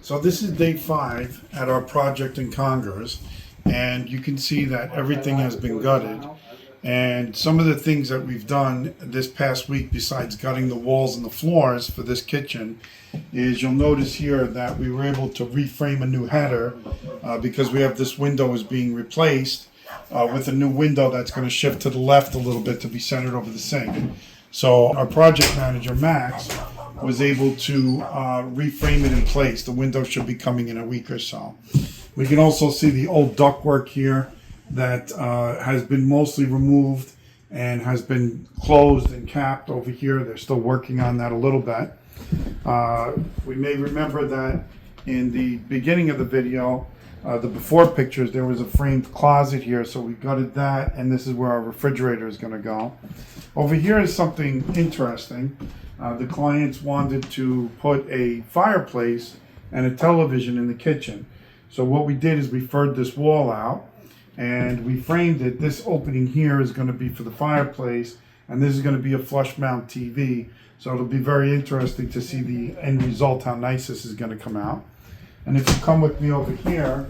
So this is day 5 at our project in Congress, and you can see that everything has been gutted. And some of the things that we've done this past week, besides gutting the walls and the floors for this kitchen, is you'll notice here that we were able to reframe a new header because we have this window is being replaced with a new window that's going to shift to the left a little bit to be centered over the sink. So our project manager, Max, was able to reframe it in place. The window should be coming in a week or so. We can also see the old ductwork here that has been mostly removed and has been closed and capped over here. They're still working on that a little bit. We may remember that in the beginning of the video, the before pictures, there was a framed closet here, so we gutted that, and this is where our refrigerator is going to go. Over here is something interesting. The clients wanted to put a fireplace and a television in the kitchen. So what we did is we furred this wall out and we framed it. This opening here is going to be for the fireplace, and this is going to be a flush mount TV. So it'll be very interesting to see the end result, how nice this is going to come out. And if you come with me over here,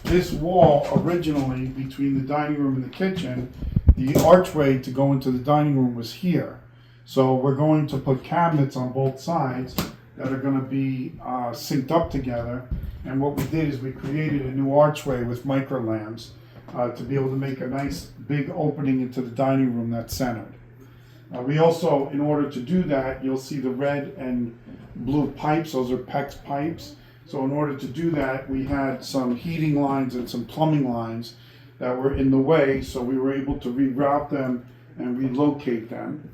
this wall originally between the dining room and the kitchen, the archway to go into the dining room was here. So we're going to put cabinets on both sides that are going to be synced up together. And what we did is we created a new archway with micro lamps to be able to make a nice big opening into the dining room that's centered. We also, in order to do that, you'll see the red and blue pipes. Those are PEX pipes. So in order to do that, we had some heating lines and some plumbing lines that were in the way. So we were able to reroute them and relocate them.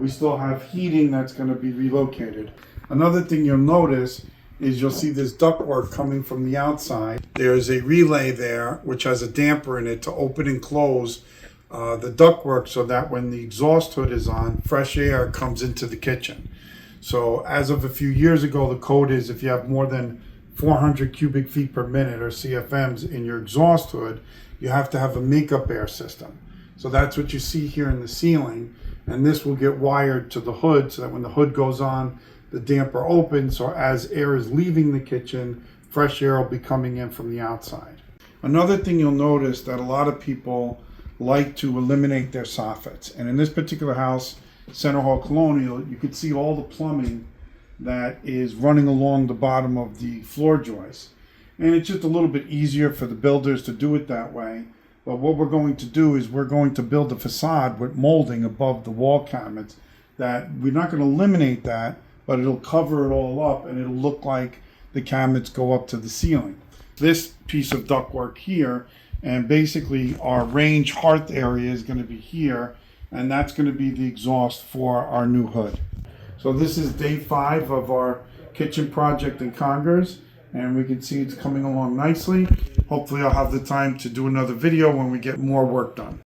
We still have heating that's going to be relocated. Another thing you'll notice is you'll see this ductwork coming from the outside. There's a relay there which has a damper in it to open and close the ductwork so that when the exhaust hood is on, fresh air comes into the kitchen. So as of a few years ago, the code is if you have more than 400 cubic feet per minute or CFMs in your exhaust hood, you have to have a makeup air system. So that's what you see here in the ceiling, and this will get wired to the hood so that when the hood goes on, the damper opens, so as air is leaving the kitchen, fresh air will be coming in from the outside. Another thing you'll notice that a lot of people like to eliminate their soffits. And in this particular house, Center Hall Colonial, you can see all the plumbing that is running along the bottom of the floor joists. And it's just a little bit easier for the builders to do it that way. But what we're going to do is we're going to build a facade with molding above the wall cabinets that we're not going to eliminate that, but it'll cover it all up and it'll look like the cabinets go up to the ceiling. This piece of ductwork here, and basically our range hearth area is going to be here, and that's going to be the exhaust for our new hood. So this is day 5 of our kitchen project in Congress, and we can see it's coming along nicely. Hopefully I'll have the time to do another video when we get more work done.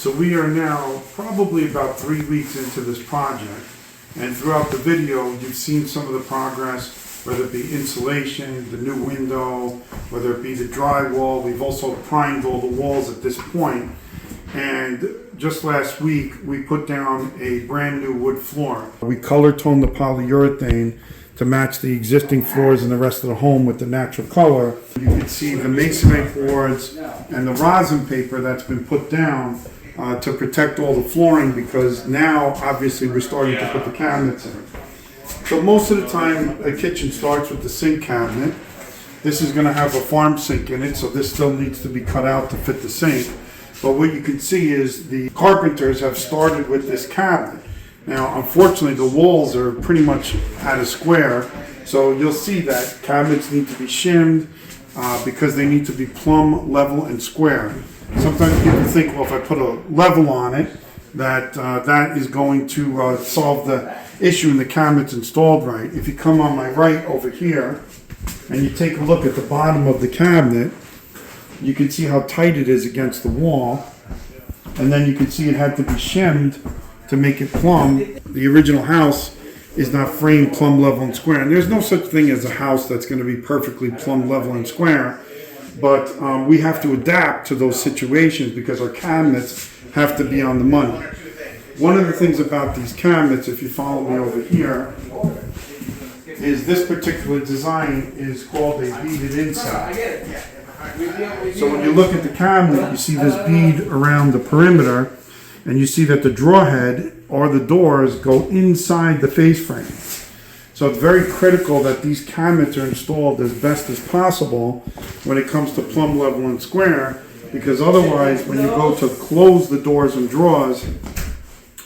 So we are now probably about 3 weeks into this project, and throughout the video you've seen some of the progress, whether it be insulation, the new window, whether it be the drywall. We've also primed all the walls at this point, and just last week we put down a brand new wood floor. We color toned the polyurethane to match the existing floors in the rest of the home with the natural color. You can see the masonite boards and the rosin paper that's been put down to protect all the flooring, because now obviously we're starting to put the cabinets in. So most of the time a kitchen starts with the sink cabinet. This is going to have a farm sink in it, so this still needs to be cut out to fit the sink. But what you can see is the carpenters have started with this cabinet. Now, unfortunately, the walls are pretty much at a square, so you'll see that cabinets need to be shimmed because they need to be plumb, level, and square. Sometimes people think, well, if I put a level on it, that is going to solve the issue and the cabinet's installed right. If you come on my right over here, and you take a look at the bottom of the cabinet, you can see how tight it is against the wall, and then you can see it had to be shimmed to make it plumb. The original house is not framed plumb, level, and square. And there's no such thing as a house that's going to be perfectly plumb, level, and square. But we have to adapt to those situations because our cabinets have to be on the money. One of the things about these cabinets, if you follow me over here, is this particular design is called a beaded inside. So when you look at the cabinet, you see this bead around the perimeter, and you see that the draw head or the doors go inside the face frame. So it's very critical that these cabinets are installed as best as possible when it comes to plumb, level, and square, because otherwise when you go to close the doors and drawers,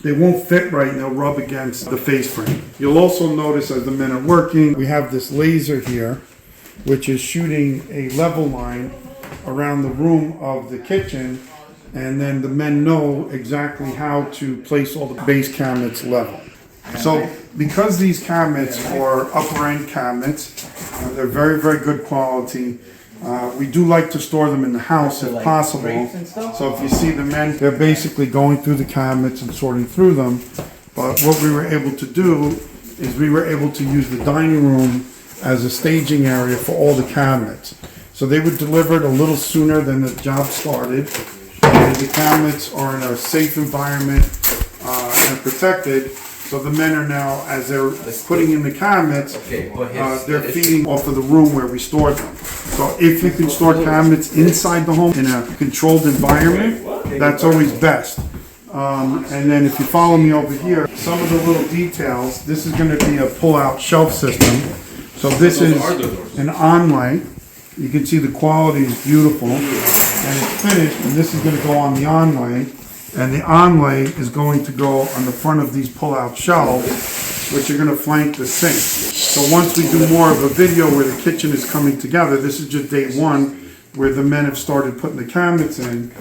they won't fit right and they'll rub against the face frame. You'll also notice as the men are working, we have this laser here, which is shooting a level line around the room of the kitchen, and then the men know exactly how to place all the base cabinets level. So because these cabinets are upper end cabinets, they're very, very good quality. We do like to store them in the house if possible. So if you see the men, they're basically going through the cabinets and sorting through them. But what we were able to do is we were able to use the dining room as a staging area for all the cabinets. So they were delivered a little sooner than the job started. And the cabinets are in a safe environment and protected. So the men are now, as they're putting in the cabinets, they're feeding off of the room where we stored them. So if you can store cabinets inside the home in a controlled environment, that's always best. And then if you follow me over here, some of the little details, this is going to be a pull-out shelf system. So this is an onlay. You can see the quality is beautiful, and it's finished, and this is going to go on the onlay, and the onlay is going to go on the front of these pull-out shelves, which are going to flank the sink. So once we do more of a video where the kitchen is coming together, this is just day one, where the men have started putting the cabinets in,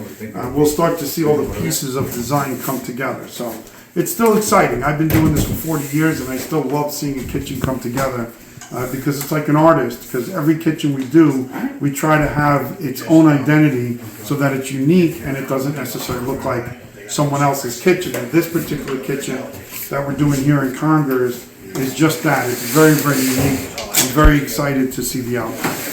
we'll start to see all the pieces of design come together. So it's still exciting. I've been doing this for 40 years, and I still love seeing a kitchen come together. Because it's like an artist, because every kitchen we do, we try to have its own identity so that it's unique and it doesn't necessarily look like someone else's kitchen. And this particular kitchen that we're doing here in Congers is just that. It's very, very unique. I'm very excited to see the outcome.